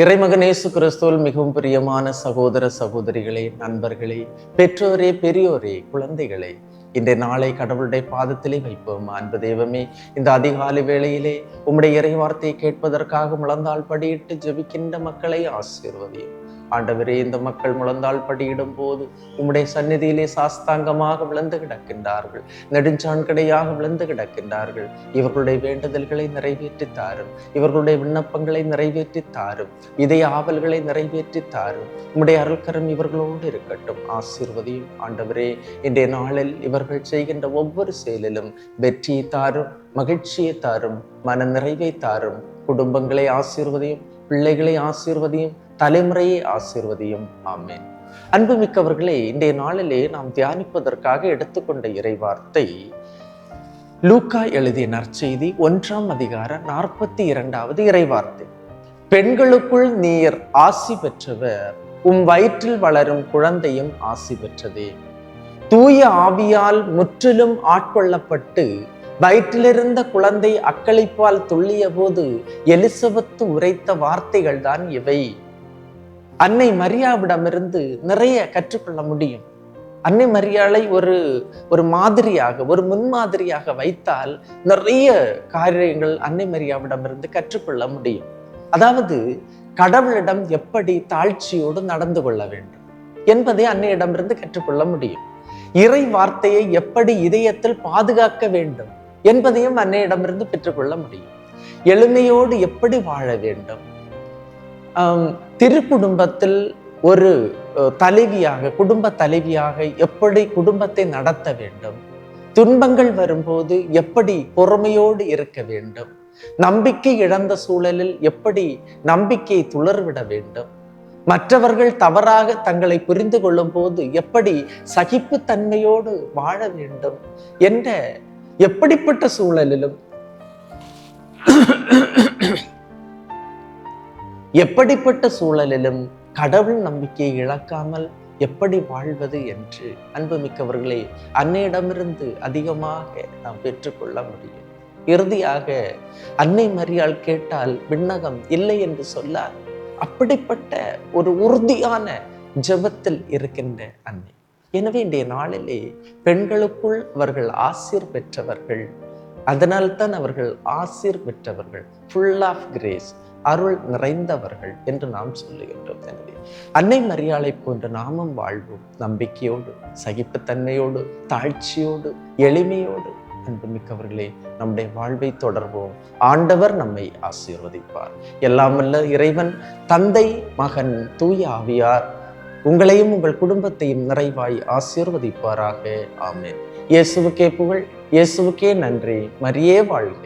இறைமகன் இயேசு கிறிஸ்துவில் மிகவும் பிரியமான சகோதர சகோதரிகளே, நண்பர்களே, பெற்றோரே, பெரியோரே, குழந்தைகளே, இன்றைய நாளை கடவுளுடைய பாதத்திலே வைப்போம். அன்பு தெய்வமே, இந்த அதிகாலை வேளையிலே உம்முடைய இறை வார்த்தையை கேட்பதற்காக முழந்தாள் படியிட்டு ஜெபிக்கின்ற மக்களை ஆசீர்வதியும். ஆண்டவரே, இந்த மக்கள் முழந்தாள் படியிடும் போது உம்முடைய சந்நிதியிலே சாஸ்தாங்கமாக விழுந்து கிடக்கின்றார்கள், நெடுஞ்சான்கடையாக விழுந்து கிடக்கின்றார்கள். இவர்களுடைய வேண்டுதல்களை நிறைவேற்றி தாரும், இவர்களுடைய விண்ணப்பங்களை நிறைவேற்றி தாரும், இதய ஆவல்களை நிறைவேற்றி தாரும். உம்முடைய அருள்கரம் இவர்களோடு இருக்கட்டும். ஆசீர்வதியும். ஆண்டவரே, இன்றைய நாளில் இவர்கள் செய்கின்ற ஒவ்வொரு செயலிலும் வெற்றியை தாரும், மகிழ்ச்சியை தாரும், மன நிறைவை தாரும். குடும்பங்களை ஆசீர்வதியும், பிள்ளைகளை ஆசீர்வதியும், தலைமுறையை ஆசீர்வதியும். ஆமேன். அன்புமிக்கவர்களே, இன்றைய நாளிலே நாம் தியானிப்பதற்காக எடுத்துக்கொண்ட இறைவார்த்தை லூக்கா எழுதிய நற்செய்தி 1ஆம் அதிகாரம் 42வது இறைவார்த்தை. பெண்களுக்குள் நீர் ஆசி பெற்றவர், உம் வயிற்றில் வளரும் குழந்தையும் ஆசி பெற்றதே. தூய ஆவியால் முற்றிலும் ஆட்கொள்ளப்பட்டு வயிற்றிலிருந்த குழந்தை அக்களிப்பால் துள்ளிய போது எலிசபெத்து உரைத்த வார்த்தைகள் தான் இவை. அன்னை மரியாவிடமிருந்து நிறைய கற்றுக்கொள்ள முடியும். அன்னை மரியாளை ஒரு மாதிரியாக, ஒரு முன்மாதிரியாக வைத்தால் நிறைய காரியங்கள் அன்னை மரியாவிடமிருந்து கற்றுக்கொள்ள முடியும். அதாவது, கடவுளிடம் எப்படி தாழ்ச்சியோடு நடந்து கொள்ள வேண்டும் என்பதை அன்னையிடமிருந்து கற்றுக்கொள்ள முடியும். இறை வார்த்தையை எப்படி இதயத்தில் பாதுகாக்க வேண்டும் என்பதையும் அன்னையிடமிருந்து பெற்றுக்கொள்ள முடியும். எளிமையோடு எப்படி வாழ வேண்டும், திருக்குடும்பத்தில் ஒரு தலைவியாக, குடும்ப தலைவியாக எப்படி குடும்பத்தை நடத்த வேண்டும், துன்பங்கள் வரும்போது எப்படி பொறுமையோடு இருக்க வேண்டும், நம்பிக்கை இழந்த சூழலில் எப்படி நம்பிக்கையை துளர்விட வேண்டும், மற்றவர்கள் தவறாக தங்களை புரிந்து கொள்ளும் போது எப்படி சகிப்புத்தன்மையோடு வாழ வேண்டும் என்ற எப்படிப்பட்ட சூழலிலும் கடவுள் நம்பிக்கையை இழக்காமல் எப்படி வாழ்வது என்று அன்புமிக்கவர்களே, அன்னையிடமிருந்து அதிகமாக நாம் பெற்றுக்கொள்ள முடியும். இறுதியாக அன்னை மரியாள் கேட்டால் விண்ணகம் இல்லை என்று சொல்லார். அப்படிப்பட்ட ஒரு உறுதியான ஜெபத்தில் இருக்கின்ற அன்னை. எனவே இன்றைய நாளிலே பெண்களுக்குள் அவர்கள் ஆசீர் பெற்றவர்கள், அதனால்தான் அவர்கள் ஆசீர் பெற்றவர்கள், ஃபுல் ஆஃப் கிரேஸ், அருள் நிறைந்தவர்கள் என்று நாம் சொல்லுகின்றோம். எனவே அன்னை மரியாளை போன்ற நாமும் வாழ்வோம், நம்பிக்கையோடு, சகிப்புத்தன்மையோடு, தாழ்ச்சியோடு, எளிமையோடு. அன்புமிக்கவர்களே, நம்முடைய வாழ்வை தொடர்வோம். ஆண்டவர் நம்மை ஆசீர்வதிப்பார். எல்லாம் வல்ல இறைவன், தந்தை, மகன், தூய ஆவியார் உங்களையும் உங்கள் குடும்பத்தையும் நிறைவாய் ஆசீர்வதிப்பாராக. ஆமென். இயேசுவுக்கே புகழ், இயேசுவுக்கே நன்றி. மரியே வாழ்க.